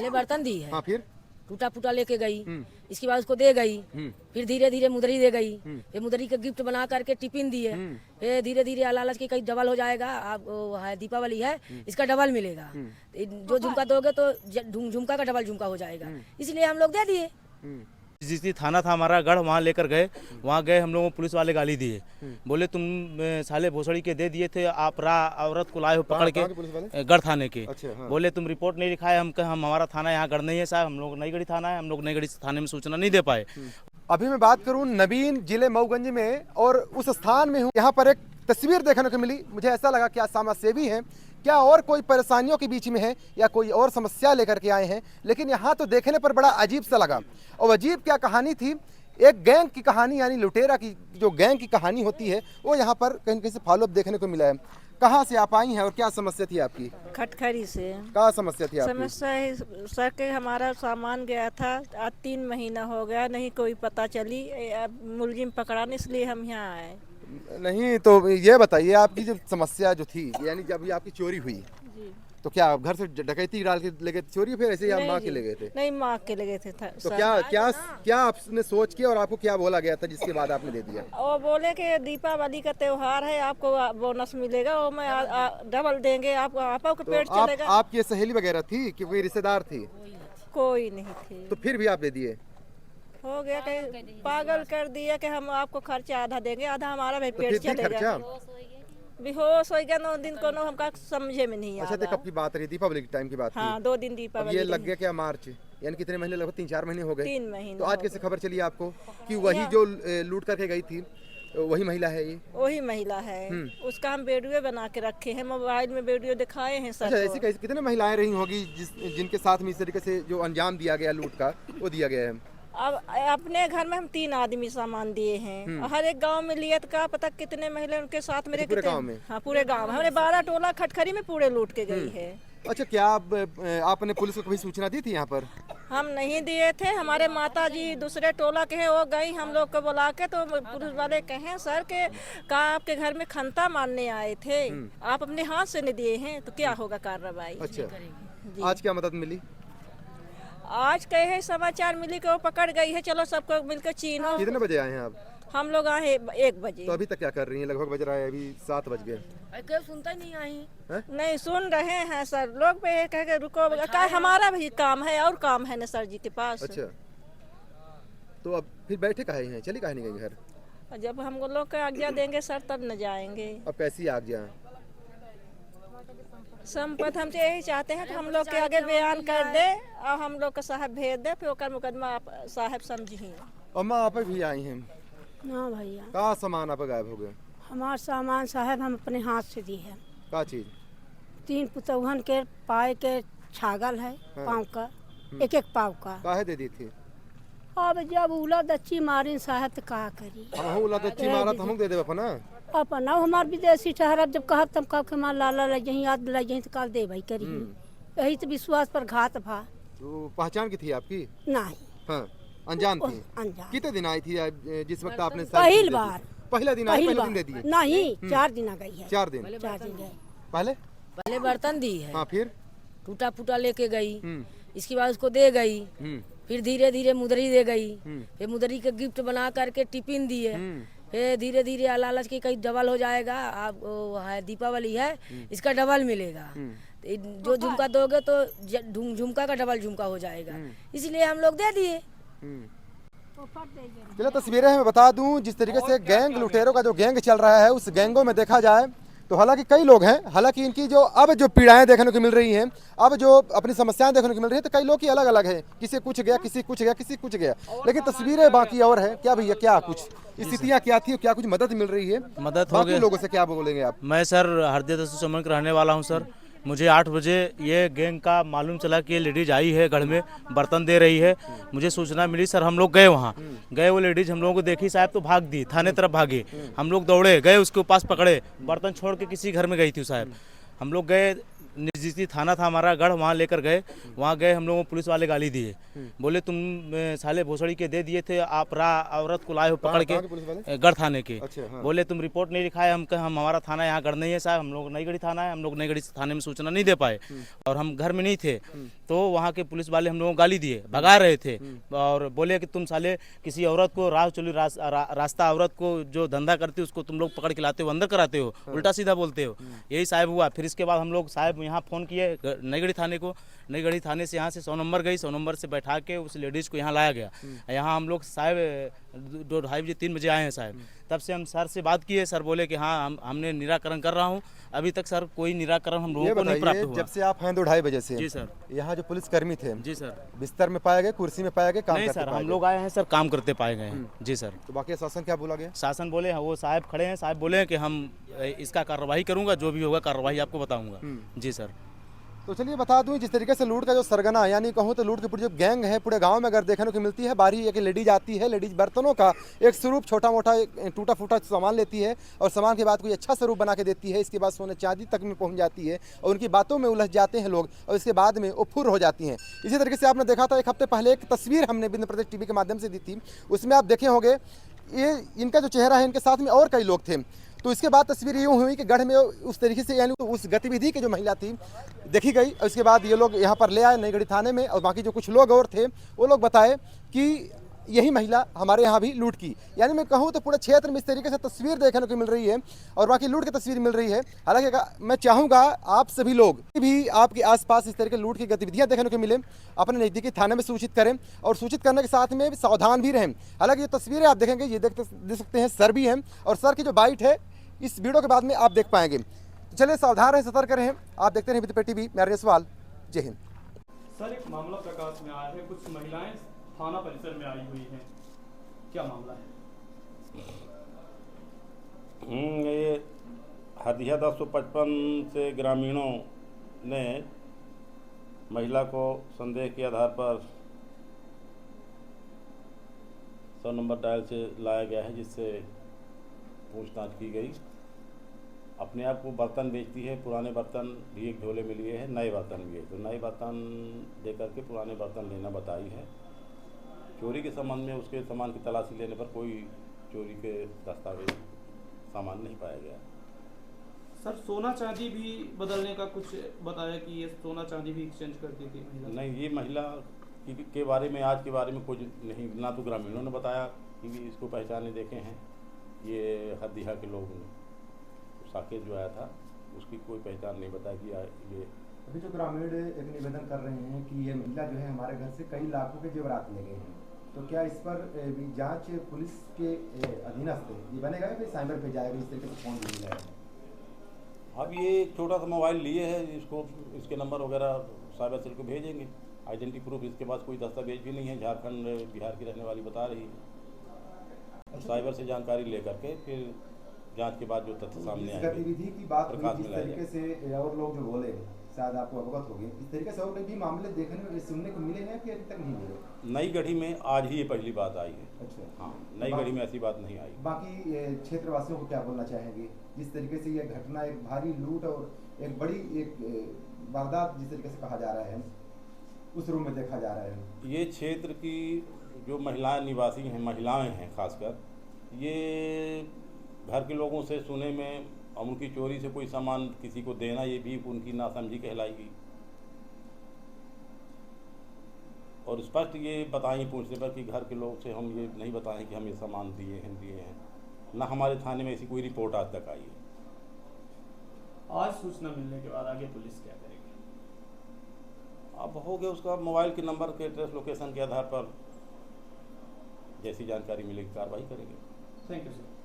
पहले बर्तन दी है, हाँ फिर टूटा फूटा लेके गई, इसके बाद उसको दे गई, फिर धीरे धीरे मुदरी दे गई, फिर मुदरी का गिफ्ट बना करके टिफिन दिए, फिर धीरे धीरे लालच की कहीं डबल हो जाएगा, आप वो है दीपावली है इसका डबल मिलेगा, जो झुमका दोगे तो झुमका का डबल झुमका हो जाएगा, इसलिए हम लोग दे दिए। जिस थाना था हमारा गढ़, वहाँ लेकर गए, वहाँ गए हम लोगों को पुलिस वाले गाली दिए, बोले तुम साले भोसड़ी के दे दिए थे, आप औरत को लाए हो पकड़ के गढ़ थाने के। अच्छा, हाँ। बोले तुम रिपोर्ट नहीं लिखाए, हम हमारा थाना यहाँ गढ़ नहीं है साहब, हम लोग नई गढ़ी थाना है, हम लोग नई गढ़ी थाने में सूचना नहीं दे पाए। अभी मैं बात करूं नवीन जिले मऊगंज में और उस स्थान में हूं, यहाँ पर एक तस्वीर देखने को मिली, मुझे ऐसा लगा क्या समाजसेवी हैं, क्या और कोई परेशानियों के बीच में है या कोई और समस्या लेकर के आए हैं, लेकिन यहाँ तो देखने पर बड़ा अजीब सा लगा। और अजीब क्या कहानी थी, एक गैंग की कहानी, यानी लुटेरा की जो गैंग की कहानी होती है वो यहाँ पर कहीं कहीं से फॉलोअप देखने को मिला है। कहाँ से आप आई हैं और क्या समस्या थी आपकी? खटखरी से। क्या समस्या थी आपकी? समस्या है सर के हमारा सामान गया था, आज 3 महीना हो गया, नहीं कोई पता चली, अब मुलजिम पकड़ा नहीं, इसलिए हम यहाँ आए। नहीं तो ये बताइए, आपकी जो समस्या जो थी, यानी जब ये आपकी चोरी हुई जी। तो क्या घर से डकैती डाल के ले गए चोरी, फिर ऐसे ही आप माँ के ले गए थे? नहीं, माँ के ले गए थे तो क्या आपने सोच के और आपको क्या बोला गया था जिसके बाद आपने दे दिया? वो बोले कि दीपावली का त्योहार है, आपको बोनस मिलेगा, वो मैं डबल देंगे आपको, आपा को पेट चलेगा। आपकी सहेली वगैरह थी कि कोई रिश्तेदार थी? कोई नहीं थी। तो फिर भी आप दे दिए? हो गया कि पागल कर दिया कि हम आपको खर्चा आधा देंगे, आधा हमारा भी पेट चलेगा। बेहोश हो गया 9 दिन को, नो हमका समझे में नहीं अच्छा, आया। कब की बात रही? दीपावली के टाइम की बात? हाँ, 2 दिन दीपावली। ये लग गया क्या मार्च, यानी कितने महीने, लगभग 3-4 महीने हो गए? 3 महीने। तो आज कैसे खबर चली आपको कि वही जो लूट करके गई थी वही महिला है? ये वही महिला है, उसका हम वीडियो बना के रखे हैं, मोबाइल में वीडियो दिखाए हैं सर। अच्छा, ऐसी कैसे कितने महिलाएं रही होगी जिनके साथ में इस तरीके से जो अंजाम दिया गया लूट का, वो दिया गया है? अब अपने घर में हम 3 आदमी सामान दिए हैं, हर एक गांव में लियत का पता कितने महिला उनके साथ मेरे पूरे गांव में? हाँ, पूरे गांव में हमारे 12 टोला खटखरी में पूरे लूट के गई है। अच्छा, क्या आपने पुलिस को कभी सूचना दी थी यहाँ पर? हम नहीं दिए थे, हमारे माता जी दूसरे टोला के हैं, वो गई हम लोग को बुला के, तो पुलिस वाले कहे सर के कहा आपके घर में खंता मारने आए थे, आप अपने हाथ से नहीं दिए हैं तो क्या होगा कार्रवाई। अच्छा, आज क्या मदद मिली? आज कहे समाचार मिली कि वो पकड़ गई है, चलो सबको मिलकर चीनो। कितने बजे आए हैं आप? हम लोग आए 1 बजे। तो अभी तक क्या कर रही हैं? लगभग बज रहा है अभी 7 बज गए। कोई सुनता ही नहीं आई। नहीं सुन रहे हैं सर, लोग पे कह के रुको, क्या हमारा भी काम है और काम है न सर जी के पास। अच्छा, तो अब फिर बैठे काहे हैं, चली काहे नहीं गई घर? जब हम लोग को आज्ञा देंगे सर तब न जाएंगे। अब कैसी आज्ञा? संपत हम तो यही चाहते हैं कि हम लोग के आगे बयान कर दे और हम लोग का साहब भेज दे, फिर ओकर मुकदमा आप साहब समझी। अम्मा आप भी आई हैं? ना भैया, का सामान आप गायब हो गए? हमार सामान साहब हम अपने हाथ से दी है। का चीज? 3 पुतौहन के पाए के छागल है, हाँ। पाँव का, 1-1 पाव का। काहे दे दी थी? अब जब उला दच्ची मारी साहब तो का करी, हम उला दच्ची मारा तो हम दे देब अपना। अपना हमार विदेशी ठहरब, जब कहब तब कब के मार लाला लग जही, याद लग जही तो कल दे भाई करी। यही तो विश्वास पर घात भा। तो पहचान की थी आपकी? नहीं, हाँ, अनजान थी। अनजान। कितने दिन आई थी जिस वक्त आपने? पहली बार। पहला दिन आई, पहले दिन दे दिए? नहीं, 4 दिन आ गई है। 4 दिन? 4 दिन गए। पहले बर्तन दी है, हाँ फिर टूटा फूटा लेके गई, इसके बाद उसको दे गई, फिर धीरे धीरे मुदरी दे गई, फिर मुदरी का गिफ्ट बना करके टिफिन दिए, फिर धीरे धीरे लालच की कहीं डबल हो जाएगा, आप वो है दीपावली है इसका डबल मिलेगा, जो झुमका दोगे तो झुमका का डबल झुमका हो जाएगा, इसलिए हम लोग दे दिए। चलो तस्वीरें मैं बता दूं, जिस तरीके से गैंग लुटेरों का जो गैंग चल रहा है, उस गैंगों में देखा जाए तो हालांकि कई लोग हैं, हालांकि इनकी जो अब जो पीड़ाएं देखने को मिल रही हैं, अब जो अपनी समस्याएं देखने को मिल रही है, तो कई लोग की अलग अलग है, किसी कुछ गया, किसी कुछ गया, किसी कुछ गया, लेकिन तस्वीरें बाकी और है। क्या भैया, क्या कुछ स्थितियाँ क्या थी, क्या कुछ मदद मिल रही है? मदद हो बाकी गई। लोगों से क्या बोलेंगे आप? मैं सर हरदिया समन का रहने वाला हूँ सर। मुझे 8 बजे ये गैंग का मालूम चला कि ये लेडीज आई है गढ़ में, बर्तन दे रही है, मुझे सूचना मिली सर। हम लोग गए वहाँ, गए, वो लेडीज हम लोगों को देखी साहब तो भाग दी, थाने तरफ भागे। हम लोग दौड़े गए, उसके पास पकड़े, बर्तन छोड़ के किसी घर में गई थी साहब। हम लोग गए, नजदीकी थाना था हमारा गढ़, वहाँ लेकर गए। वहाँ गए, हम लोगों को पुलिस वाले गाली दिए, बोले तुम साले भोसड़ी के दे दिए थे, आप औरत को लाए हो पकड़ कहाँ के पुलिस के वाले? गढ़ थाने के। अच्छा, हाँ। बोले तुम रिपोर्ट नहीं लिखाए। हम कहे हम हमारा थाना यहाँ गढ़ नहीं है साहब, हम लोग नई गढ़ी थाना है, हम लोग नई गढ़ी थाने में सूचना नहीं दे पाए और हम घर में नहीं थे। तो वहाँ के पुलिस वाले हम लोगों को गाली दिए, भगा रहे थे और बोले कि तुम साले किसी औरत को रास्ता औरत को जो धंधा करती है उसको तुम लोग पकड़ के लाते हो, अंदर कराते हो, उल्टा सीधा बोलते हो। यही साहब हुआ। फिर इसके बाद हम लोग साहब यहाँ फ़ोन किए नई गढ़ी थाने को। नई गढ़ी थाने से यहाँ से 100 नंबर गई, 100 नंबर से बैठा के उस लेडीज़ को यहाँ लाया गया। यहाँ हम लोग साहब 2-2:30 बजे 3 बजे आए हैं साहब। तब से हम सर से बात किए, सर बोले कि हाँ हमने निराकरण कर रहा हूँ। अभी तक सर कोई निराकरण हम लोगों को नहीं प्राप्त हुआ। जब से आप हैं 2-2:30 बजे से जी सर। यहाँ जो पुलिसकर्मी थे, जी सर। बिस्तर में पाए गए, कुर्सी में पाए गए, काम नहीं करते सर, पाए हम गए? लोग आए हैं सर, काम करते पाए गए हैं। जी सर। तो बाकी शासन क्या बोला गया? शासन बोले वो साहब खड़े हैं, साहब बोले हैं कि हम इसका कार्रवाई करूंगा, जो भी होगा कार्रवाई आपको बताऊंगा। जी सर। तो चलिए बता दूं, जिस तरीके से लूट का जो सरगना, यानी कहूँ तो लूट की पूरी जो गैंग है पूरे गांव में अगर देखने को मिलती है। बारी एक लेडीज आती है, लेडीज बर्तनों का एक स्वरूप छोटा मोटा टूटा फूटा सामान लेती है और सामान के बाद कोई अच्छा स्वरूप बना के देती है। इसके बाद सोने चांदी तक में पहुंच जाती है और उनकी बातों में उलझ जाते हैं लोग और इसके बाद में वो फुर हो जाती हैं। इसी तरीके से आपने देखा था एक हफ्ते पहले एक तस्वीर हमने बिंद प्रदेश टीवी के माध्यम से दी थी, उसमें आप देखे होंगे ये इनका जो चेहरा है, इनके साथ में और कई लोग थे। तो इसके बाद तस्वीर यूँ हुई कि गढ़ में उस तरीके से यानी उस गतिविधि की जो महिला थी देखी गई और इसके बाद ये लोग यहाँ पर ले आए नई गढ़ी थाने में और बाकी जो कुछ लोग और थे वो लोग बताए कि यही महिला हमारे यहाँ भी लूट की। यानी मैं कहूँ तो पूरे क्षेत्र में इस तरीके से तस्वीर देखने को मिल रही है और बाकी लूट की तस्वीर मिल रही है। हालांकि मैं चाहूँगा आप सभी लोग भी आपके आसपास इस तरह के लूट की गतिविधियाँ देखने को मिले, अपने नज़दीकी थाने में सूचित करें और सूचित करने के साथ में सावधान भी रहें। हालांकि ये तस्वीरें आप देखेंगे, ये देख सकते हैं सर भी हैं और सर की जो बाइट है इस वीडियो के बाद में आप देख पाएंगे। चलिए सावधान रहें, सतर्क रहें। आप देखते रहें विद टीवी। मेरा सवाल। जय हिंद। सर, एक मामला प्रकाश में आया है, कुछ महिलाएं थाना परिसर में आई हुई हैं, क्या मामला है? ये हदिया 1055 से ग्रामीणों ने महिला को संदेह के आधार पर 100 नंबर डायल से लाया गया है, जिससे पूछताछ की गई। अपने आप को बर्तन बेचती है, पुराने बर्तन भी एक झोले में लिए हैं, नए बर्तन भी है। तो नए बर्तन दे करके पुराने बर्तन लेना बताई है। चोरी के संबंध में उसके सामान की तलाशी लेने पर कोई चोरी के दस्तावेज सामान नहीं पाया गया। सर, सोना चांदी भी बदलने का कुछ बताया कि ये सोना चांदी भी एक्सचेंज करती थी महिला? नहीं, ये महिला के बारे में आज के बारे में कुछ नहीं, ना तो ग्रामीणों ने बताया कि इसको पहचाने देखे हैं। ये हदिया के लोग ने साकेत जो आया था उसकी कोई पहचान नहीं बताया कि ये। अभी जो ग्रामीण एक निवेदन कर रहे हैं कि ये महिला जो है हमारे घर से कई लाखों के जेवरात ले गए हैं, तो क्या इस पर जांच पुलिस के अधीनस्थ ये बनेगा कि साइबर पे जाएगा, इस तरीके से फोन मिल जाएगा? अब ये एक छोटा सा मोबाइल लिए है, इसको इसके नंबर वगैरह साइबर सेल को भेजेंगे। आइडेंटिटी प्रूफ इसके पास कोई दस्तावेज भी नहीं है। झारखंड बिहार की रहने वाली बता रही है। साइबर से जानकारी लेकर के फिर जांच के बाद जो तथ्य सामने आएंगे गतिविधि की बात प्रकाश हुई, इस में तरीके से और लोग जो बोले शायद आपको अवगत होगी, इस तरीके से और कई भी मामले देखने में सुनने को मिले हैं कि अभी तक नहीं मिले? नई गढ़ी में आज ही ये पहली बात आई है। अच्छा, हाँ, नई गढ़ी में ऐसी बात नहीं आई। बाकी क्षेत्रवासियों को क्या बोलना चाहेंगे जिस तरीके से यह घटना एक भारी लूट और एक बड़ी एक वारदात जिस तरीके से कहा जा रहा है उस रूम में देखा जा रहा है? ये क्षेत्र की जो महिलाएं निवासी हैं, महिलाएं हैं खासकर, ये घर के लोगों से सुने में और उनकी चोरी से कोई सामान किसी को देना, ये भी उनकी नासमझी कहलाएगी। और स्पष्ट ये बताएं पूछने पर कि घर के लोग से हम ये नहीं बताएं कि हम ये सामान दिए हैं। ना हमारे थाने में ऐसी कोई रिपोर्ट आज तक आई है। आज सूचना मिलने के बाद आगे पुलिस क्या करेगी? अब हो गया उसका मोबाइल के नंबर के एड्रेस लोकेशन के आधार पर जैसी जानकारी मिलेगी कार्रवाई करेंगे। Thank you sir.